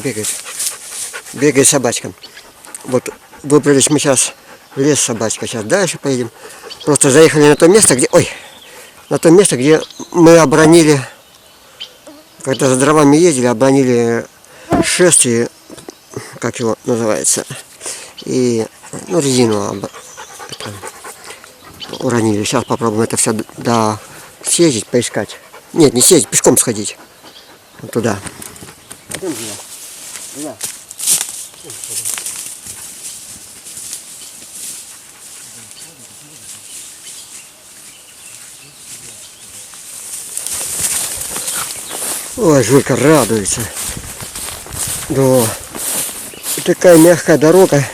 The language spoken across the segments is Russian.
бегает. Бегает собачкам. Вот выбрались мы сейчас в лес собачка. Сейчас дальше поедем. Просто заехали на то место, где... Ой! На то место, где мы обронили... Когда за дровами ездили, обронили шест и... Как его называется? И... Ну, резину уронили. Сейчас попробуем это все съездить, поискать. Нет, не съездить, пешком сходить. Вот туда. Пойдем туда. Ой, Жулька радуется. Да. Такая мягкая дорога.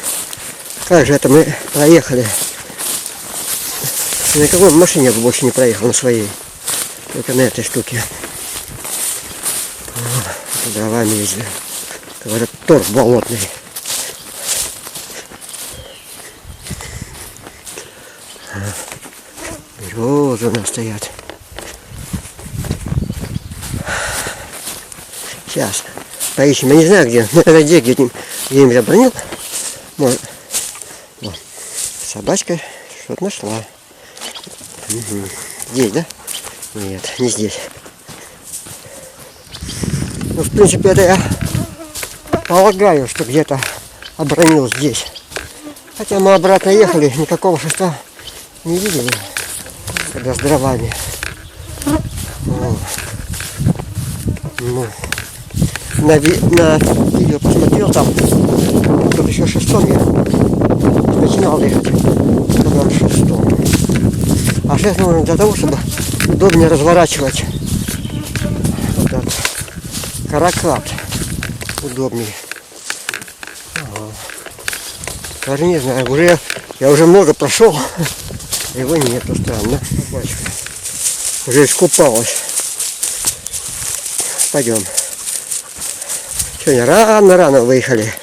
Как же это мы проехали? На какой машине я бы больше не проехал, на своей. Только на этой штуке. Дровами ездили. Говорят, торф болотный. Березы у нас стоят. Сейчас поищем. Я не знаю где. Ну это где-нибудь обронил. Может. Вот. Собачка что-то нашла. Угу. Здесь, да? Нет, не здесь. Ну, в принципе, это я полагаю, что где-то обронил здесь. Хотя мы обратно ехали, никакого шеста не видели, когда с дровами. Ну, на видео посмотрел, там тут еще шестом я начинал ехать, когда шестом. А сейчас нужно для того, чтобы удобнее разворачивать вот этот каракат. Удобнее. Ага. Даже не знаю, я уже много прошел. Его нету, странно. Уже искупалась. Пойдем. Сегодня рано выехали.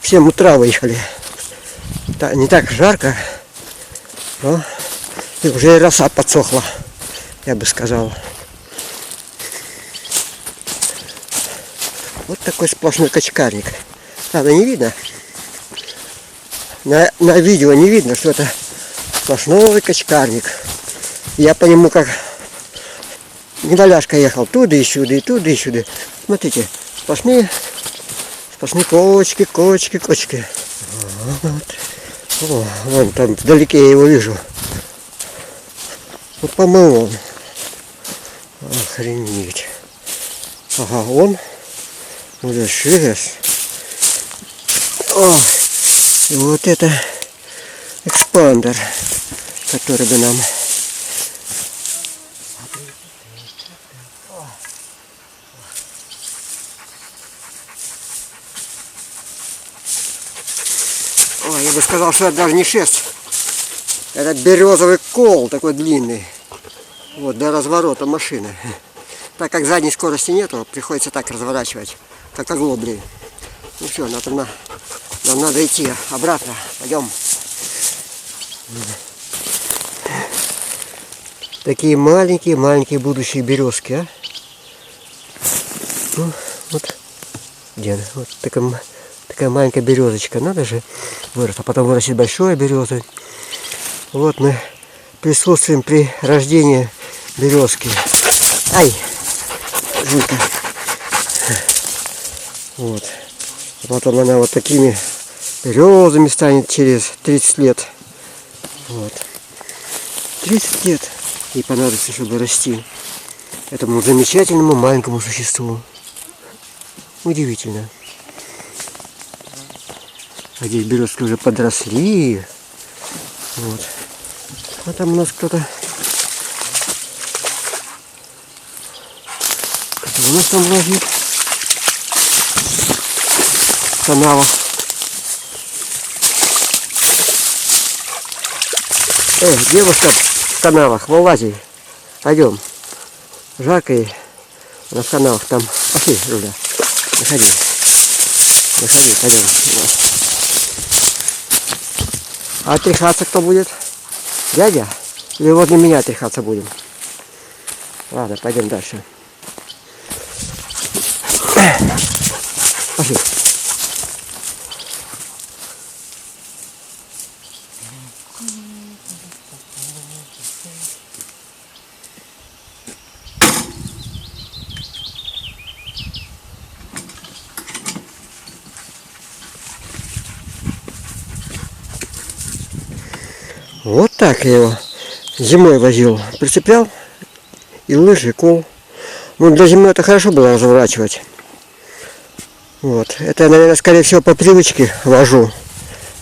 В 7 утра выехали. Не так жарко, но и уже и роса подсохла, я бы сказал. Вот такой сплошной качкарник. Правда, не видно. На видео не видно, что это сплошной качкарник. Я по нему как недоляшка ехал. Туда и сюда, и туда и сюда. Смотрите, сплошные кочки. Вот. О, вон там вдалеке я его вижу. Вот, по-моему, он. Охренеть. Ага, он. Вот шест. О, и вот это экспандер, который бы нам... Ой, я бы сказал, что это даже не шест. Это березовый кол такой длинный. Вот, до разворота машины. Так как задней скорости нету, приходится так разворачивать, как оглобли. Ну все, нам надо идти обратно. Пойдем. Такие маленькие будущие березки, а? Ну, вот. Где она? Вот такая маленькая березочка. Надо же вырос. А потом вырастет большая береза. Вот мы присутствуем при рождении березки. Ай! Жулька. Вот. А потом она вот такими березами станет через 30 лет. Вот. 30 лет ей понадобится, чтобы расти этому замечательному маленькому существу. Удивительно. А здесь березки уже подросли. Вот. А там у нас кто-то... Кто у нас там лазит? В канавах. Девушка в канавах, вылази. Пойдем. Жарко ей. Она в канавах там. Пошли, Руля. Заходи. Пойдем. А тряхаться кто будет? Дядя? Или возле меня тряхаться будем? Ладно, пойдем дальше. Пошли. Вот так я его зимой возил. Прицеплял и лыжи, и кол. Ну, для зимы это хорошо было разворачивать. Вот. Это, наверное, скорее всего, по привычке вожу.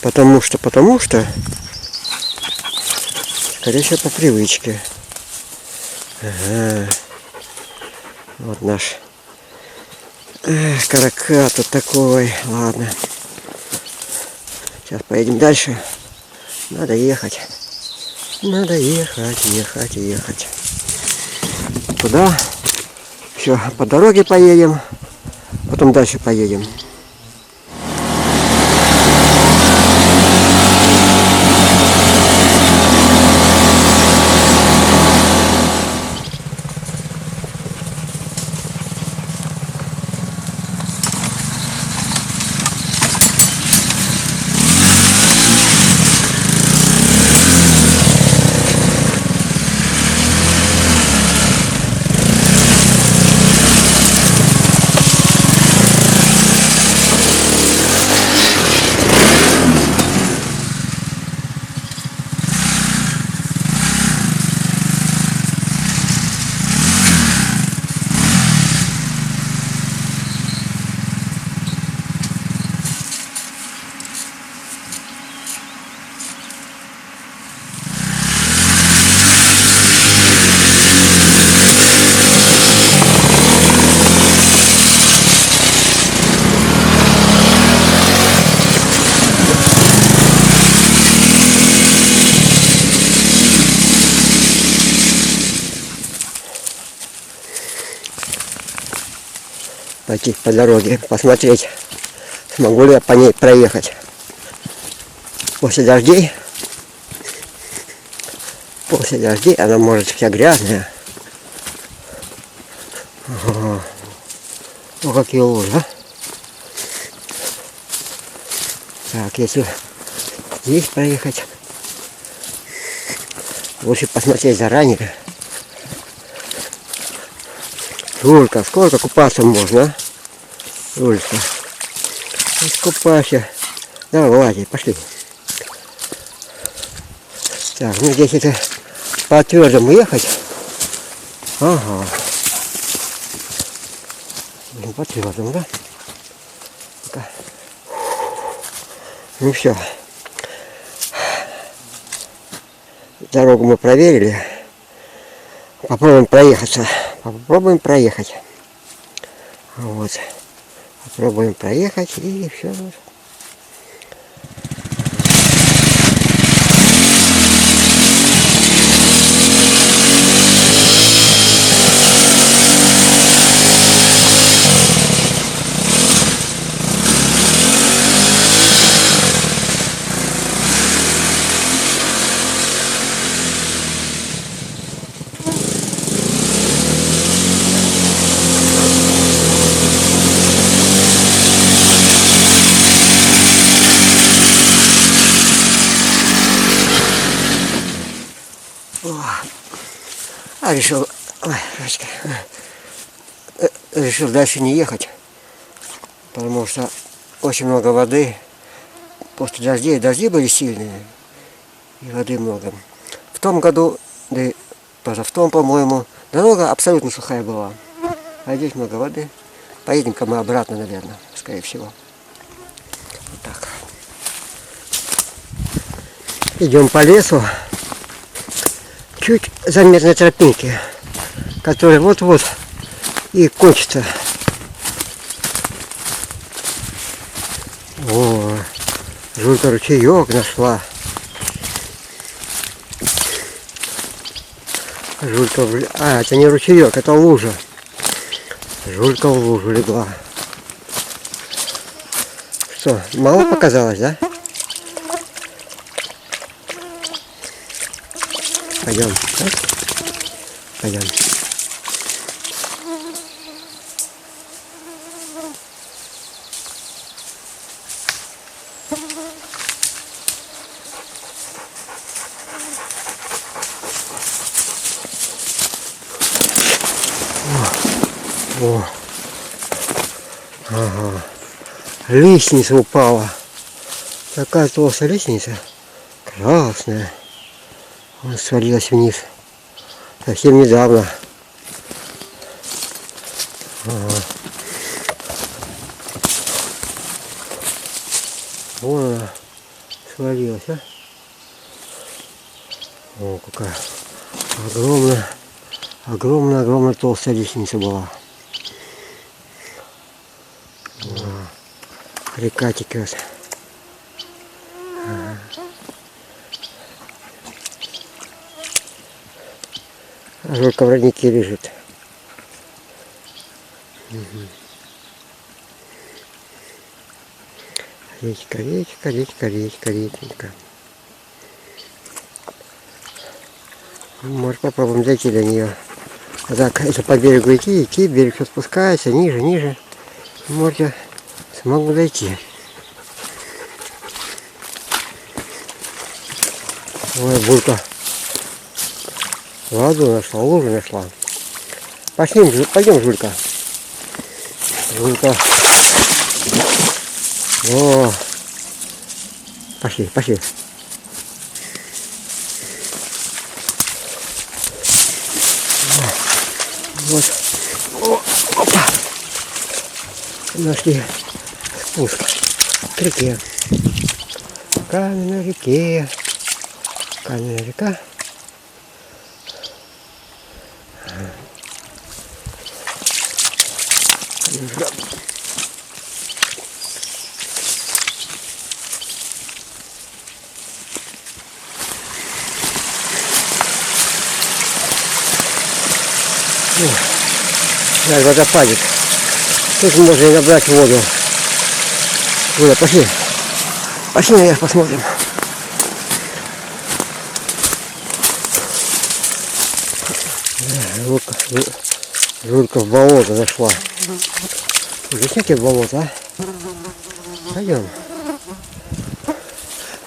Потому что, скорее всего, по привычке. Ага. Вот наш каракат вот такой. Ладно. Сейчас поедем дальше. Надо ехать. Надо ехать. Туда. Все, по дороге поедем. Потом дальше поедем. Пойти по дороге, посмотреть, смогу ли я по ней проехать. После дождей она может вся грязная. Ага. Ну какие лужи, а? Так, если здесь проехать, лучше посмотреть заранее. Юлька, сколько купаться можно, а? Юлька, искупайся. Давай, пошли. Так, ну здесь это по твердому ехать. Ага. По твердому, да? Так. Ну все. Дорогу мы проверили. Попробуем проехаться. Попробуем проехать. Вот. Попробуем проехать и все. Решил, решил дальше не ехать, потому что очень много воды. После дождей, дожди были сильные, и воды много. В том году, да и тоже в том, по-моему, дорога абсолютно сухая была. А здесь много воды. Поедем-ка мы обратно, наверное, скорее всего. Вот так. Идем по лесу. Чуть заметной тропинки, которая вот-вот и кончится. О, Жулька ручеек нашла. Жулька, это не ручеек, это лужа. Жулька в лужу легла. Что, мало показалось, да? Пойдем. Пойдем. О, ага. Лестница упала. Такая толстая лестница. Красная. Он свалилась вниз. Совсем недавно. Ага. Вон она свалилась, а? О, какая огромная, огромная, огромная толстая лестница была. О, река текет. Ага. А Жулька в роднике лежит. Угу. Речка, речка, речка, речка, речка. Может, попробуем зайти до нее. А так, если по берегу идти, берег все спускается, ниже, ниже. Может, я смогу дойти. Ой, Булька. Воду нашла, лужу нашла. Пойдем, Жулька. Жулька. О, пошли, пошли. Вот. О, опа. Нашли спуск к реке. Каменная реке. Каменная река. Надо водопадик. Тут можно и набрать воду. Оля, пошли. Пошли наверх посмотрим. Жулька в болото зашла. Видите, в болото, а? Пойдем.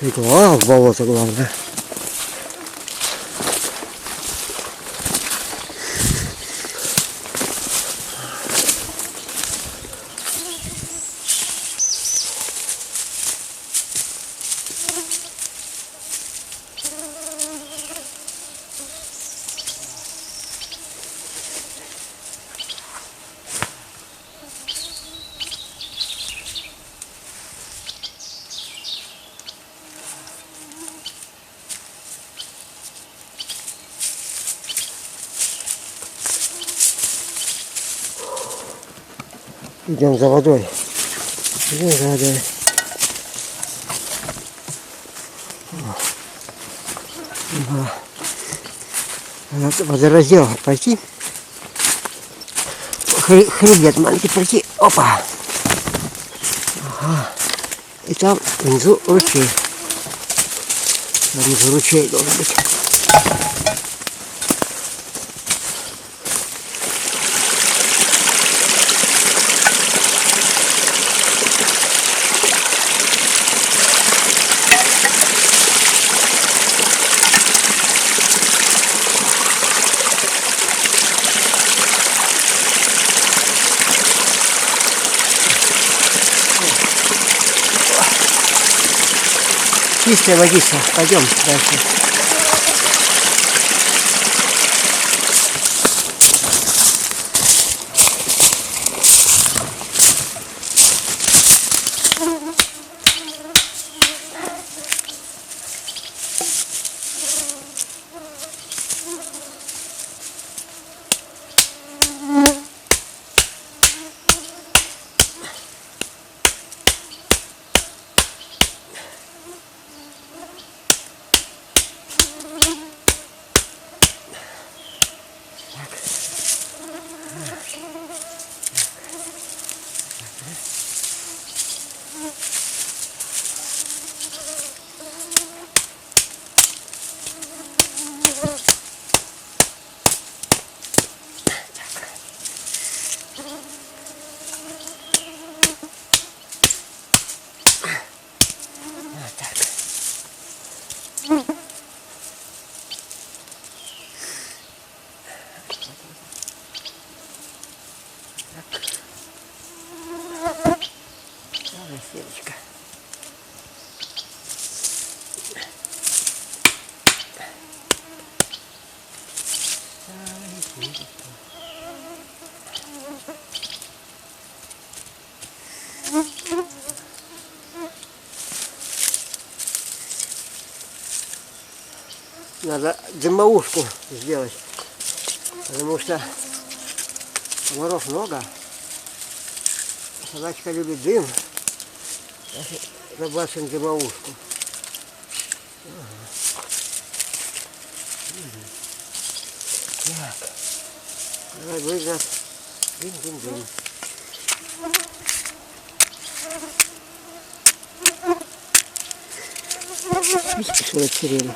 А, в болото главное. Идем за водой. Идем за водой. Водораздел пойти. Хребет маленький пройти. Опа. Ага. И там внизу ручей. Там внизу ручей должен быть. Чистая водица. Пойдем дальше. Надо дымоушку сделать, потому что комаров много. Собачка любит дым. Забрасываем дымоушку. Так. Давай выгнать. Дым. Видите, что сирена?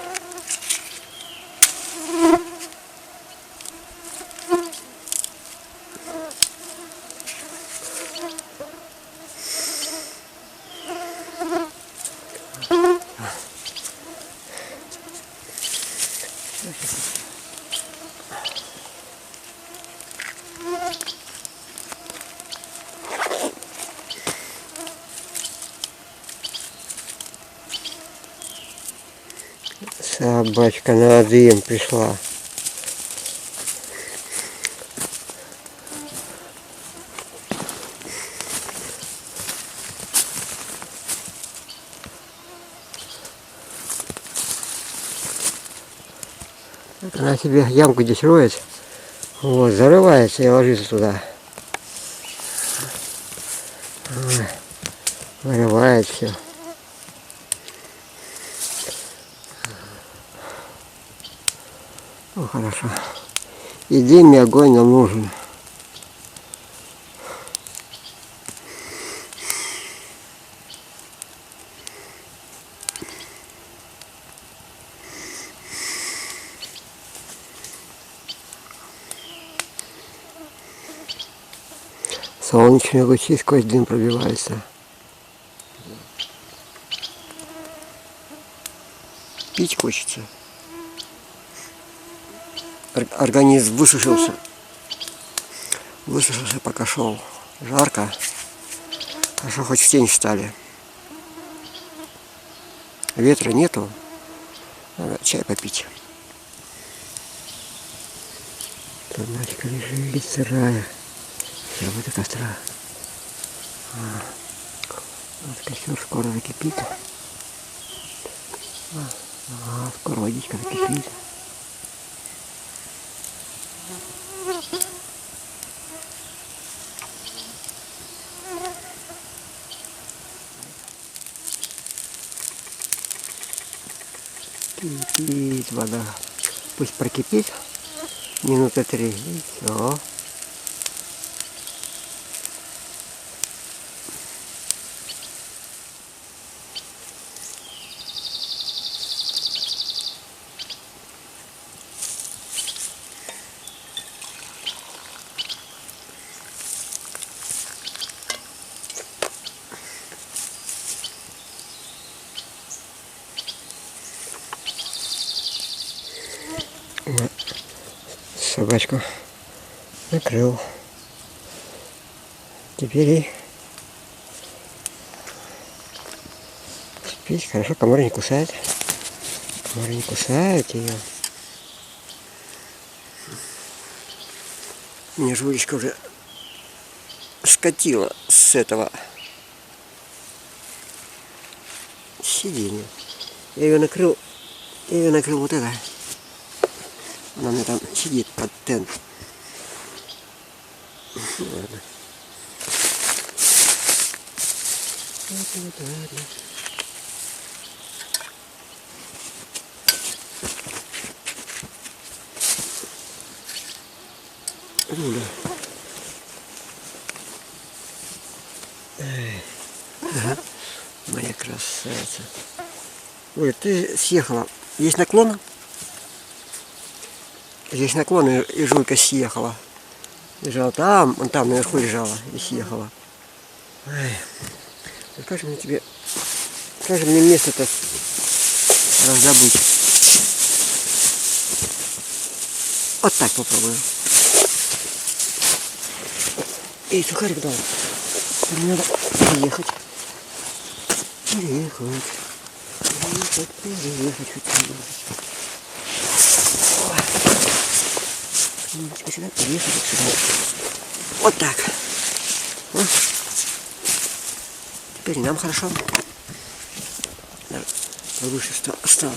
Собачка на дым пришла. Она себе ямку здесь роет. Вот, зарывается и ложится туда. Вырывает все. Ну, хорошо. И дым, и огонь нам нужен. Солнечные лучи сквозь дым пробиваются. Пить хочется. Организм высушился. Высушился, пока шел. Жарко. Хорошо, хоть в тень встали. Ветра нету. Надо чай попить. Томатика лежит сырая. Сейчас будет костра. Вот костер скоро закипит. Скоро водичка закипит. Кипит вода. Пусть прокипит минуты 3 и все. Собачку накрыл. Теперь ей спить. Хорошо, комары не кусают. Комары не кусают ее. Мне жулечка уже скатила с этого сиденья. Я ее накрыл вот это. Она мне там сидит под тент. Ладно. Ладно. Руля. Ага. Моя красавица. Ой, ты съехала. Есть наклон? Здесь наклон, и жуйка съехала. Лежала там, вон там наверху лежала и съехала. Ай. Как же мне место-то раздобыть? Вот так попробую. Эй, сухарик дал. Мне надо переехать. Переехать хоть немного. Немножко сюда, переехать сюда. Вот так. Вот. Теперь нам хорошо. Повыше стал.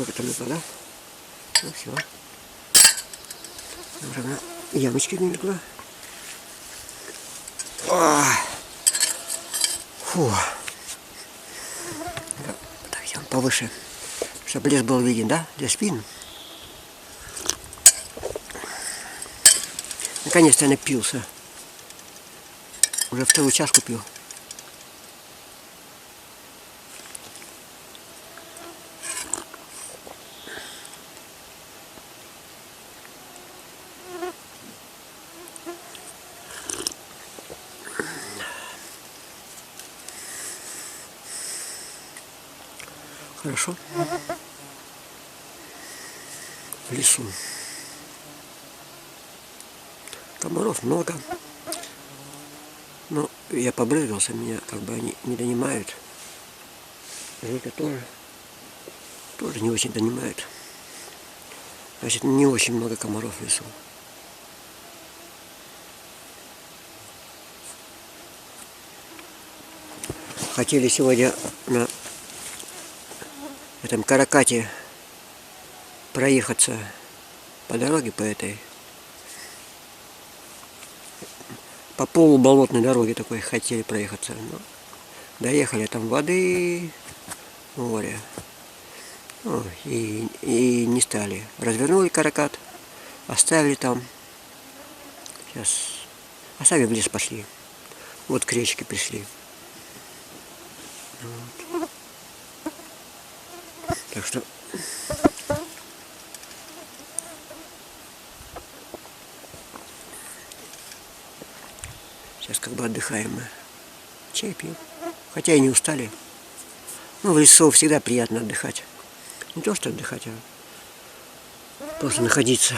это легла, да? Ну все. Равно ямочки не легла. Фу. Подойдем повыше, чтобы лес был виден, да? Для спин. Наконец-то я напился. Уже вторую чашку пью. Хорошо. В лесу. Комаров много. Но я побрызгался, меня как бы они не донимают. Жека тоже не очень донимают. Значит, не очень много комаров в лесу. Хотели сегодня на этом каракате проехаться по дороге, по полуболотной дороге такой хотели проехаться. Но доехали, там воды, море. И не стали. Развернули каракат, оставили там. Сейчас оставили, в лес пошли. Вот к речке пришли. Вот. Так что сейчас как бы отдыхаем мы. Чай пьем. Хотя и не устали. Ну, в лесу всегда приятно отдыхать. Не то, что отдыхать, а просто находиться.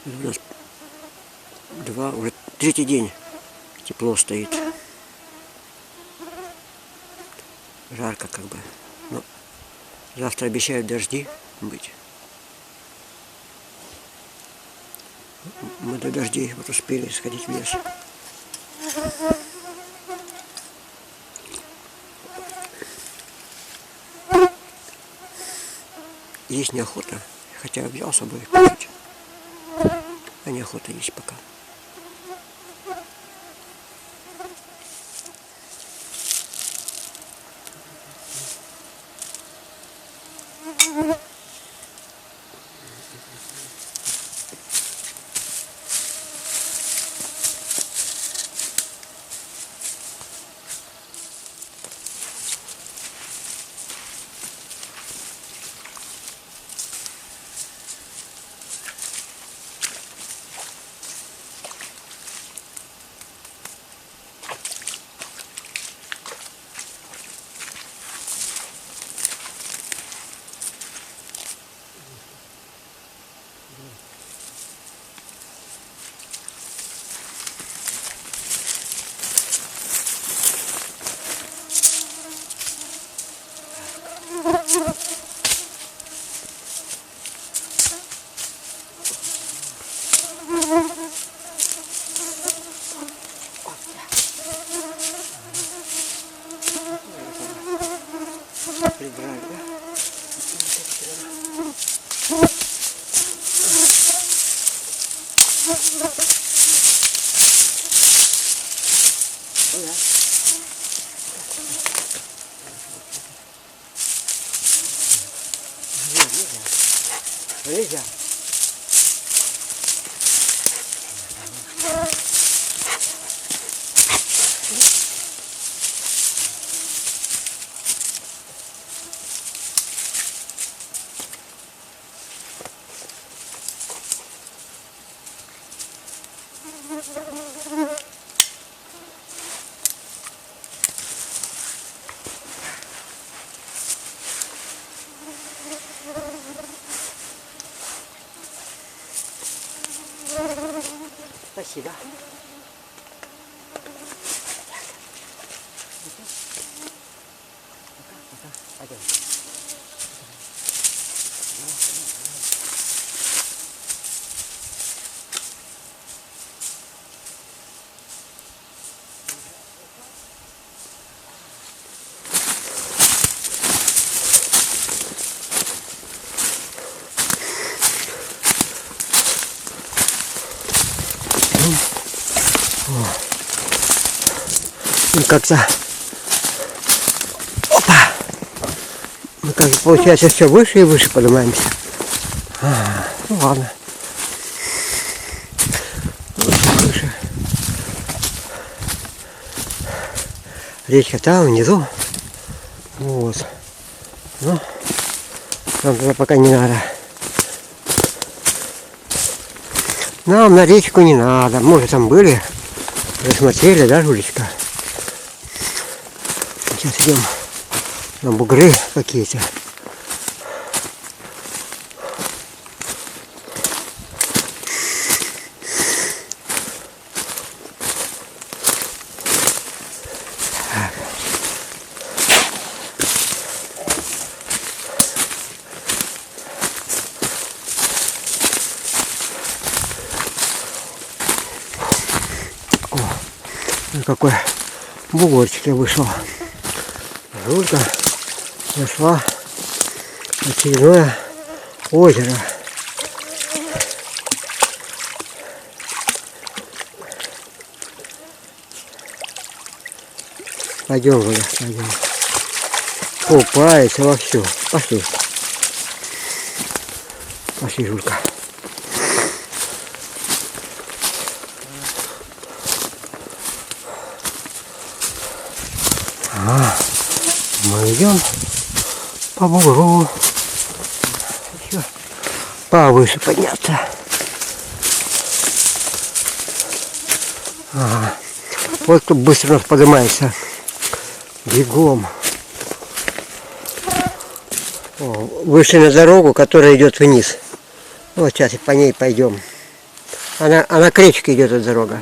У нас уже третий день тепло стоит. Жарко как бы. Но завтра обещают дожди быть. Мы до дождей вот успели сходить в лес. Есть неохота, хотя взял с собой кушать. А неохота есть пока. Прибрали, да? Нельзя. Спасибо. Пойдем. И как-то, опа, мы как получается все выше и выше поднимаемся. Ну ладно. Выше. Речка там внизу. Вот. Ну, нам туда пока не надо. Нам на речку не надо. Мы уже там были. Рассмотрели, да, Жулечка? Сейчас идем на бугры какие-то. Какой бугорчик я вышел. Жулька нашла очередное озеро. Пойдем, Жуля, пойдем. Купается вовсю. Пошли. Пошли, Жулька. Мы идем по бугру. Еще повыше подняться. Вот тут быстро у нас поднимается. Бегом. Вышли на дорогу, которая идет вниз. Вот сейчас и по ней пойдем. Она к речке идет, эта дорога.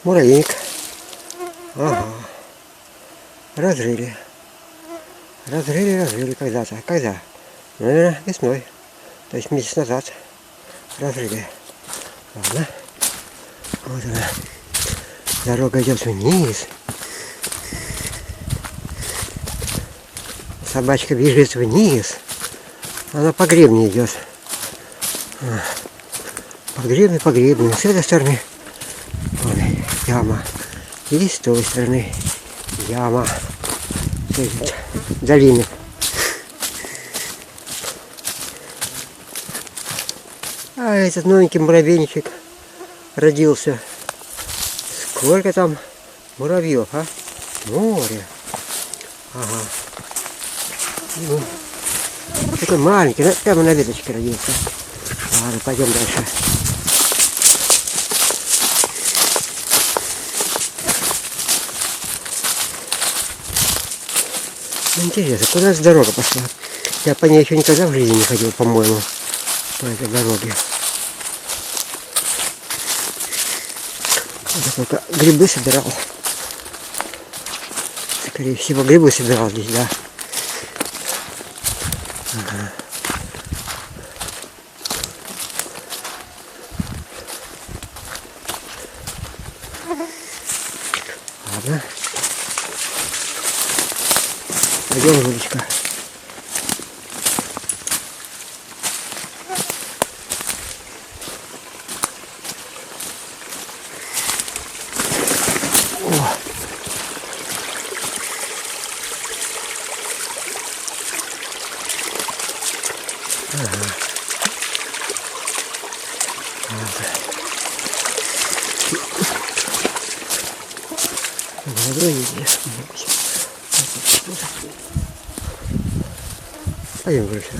Муравейник. Ага. Разрыли. Разрыли когда-то. Когда? Наверное, весной. То есть месяц назад. Разрыли. Ладно. Вот она. Дорога идет вниз. Собачка бежит вниз. Она по гребню идет. По гребню. С этой стороны яма. И с той стороны яма. Долины. А этот новенький муравейничек родился. Сколько там муравьев, а? Море. Ага. Ну, такой маленький, прямо на веточке родился. Ладно, пойдем дальше. Интересно, куда эта дорога пошла? Я по ней еще никогда в жизни не ходил, по-моему, по этой дороге. Я только грибы собирал. Скорее всего, грибы собирал здесь, да. Ага. Ладно. Пойдем, Жулечка. Пойдем выше.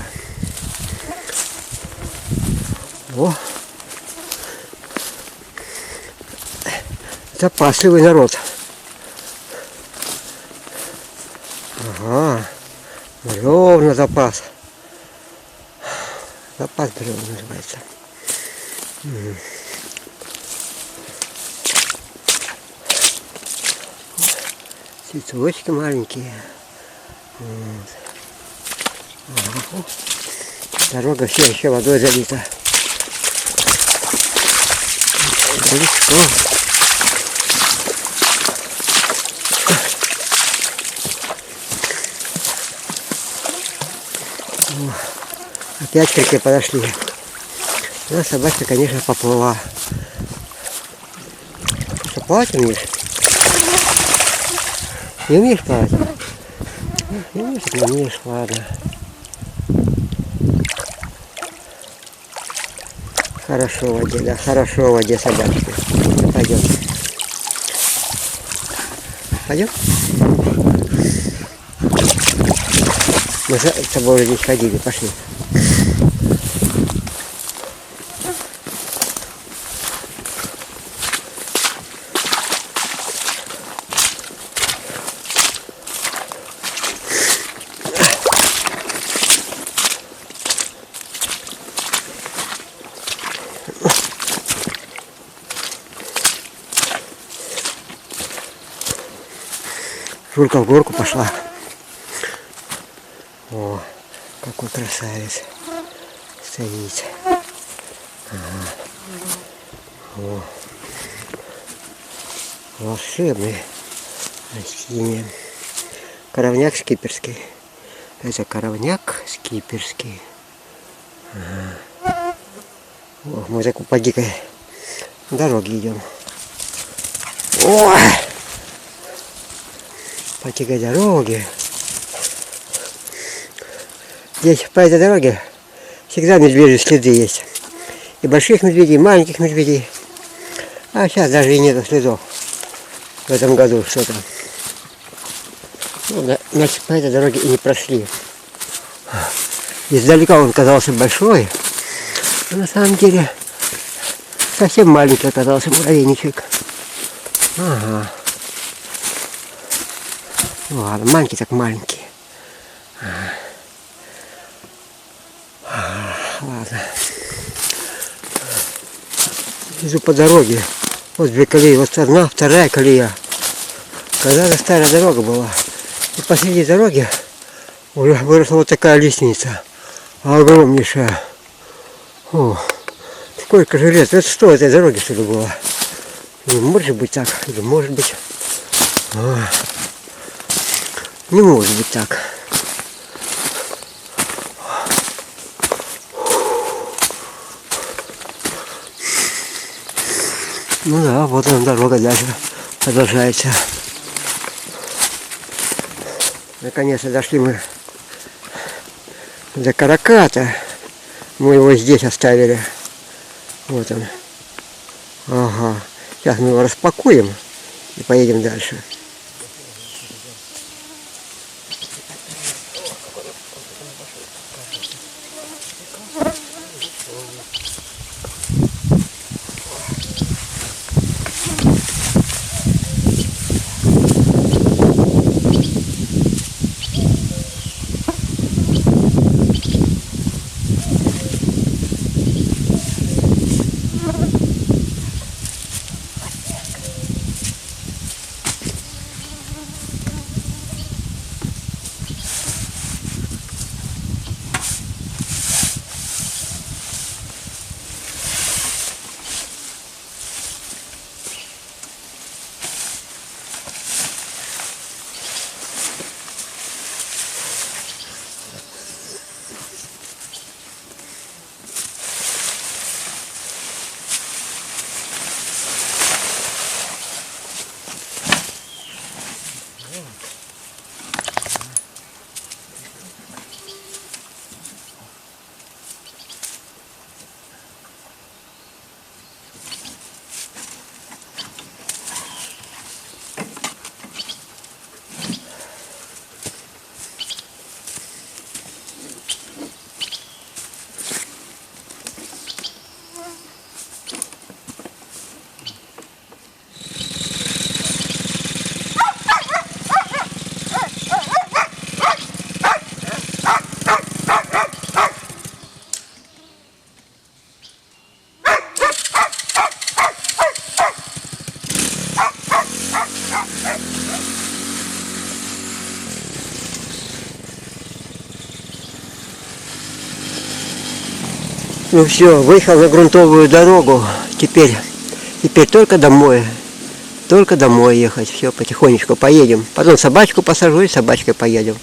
О! Запасливый народ. Ага. Бревна запас. Запас бревна называется. Цветочки маленькие. Вот. Ага. Дорога все еще водой залита. Далеко. Опять к реке подошли. Ну, собачка, конечно, поплыла. Что, плавать умеешь? Не умеешь плавать? Не умеешь, не умеешь, ладно. Хорошо в воде, да, хорошо в воде собачка. Пойдем. Пойдем? Мы с тобой уже здесь ходили, пошли. Жулька в горку пошла. О, какой красавец стоит. Ага. О. Волшебный растение. Коровняк скиперский. Это коровняк скиперский. Ага. О, мы так по дикой дороге идем. Ой! По дикой дороге. Здесь по этой дороге всегда медвежьи следы есть. И больших медведей, и маленьких медведей. А сейчас даже и нету следов. В этом году что-то. Ну, значит, по этой дороге и не прошли. Издалека он казался большой. А на самом деле совсем маленький оказался муравейничек. Ага. Ну ладно, маленький так маленький. Ладно. Иду по дороге. Вот две колеи. Вот одна, вторая колея. Когда-то старая дорога была. И посреди дороги уже выросла вот такая лестница. Огромнейшая. О, сколько же лет. Это что, этой дороги что ли было? Не может быть так. Или может быть. Не может быть так. Ну да, вот она дорога дальше продолжается. Наконец-то дошли мы до караката. Мы его здесь оставили. Вот он. Ага. Сейчас мы его распакуем и поедем дальше. Ну все, выехал на грунтовую дорогу. Теперь только домой. Только домой ехать. Все, потихонечку поедем. Потом собачку посажу и собачкой поедем.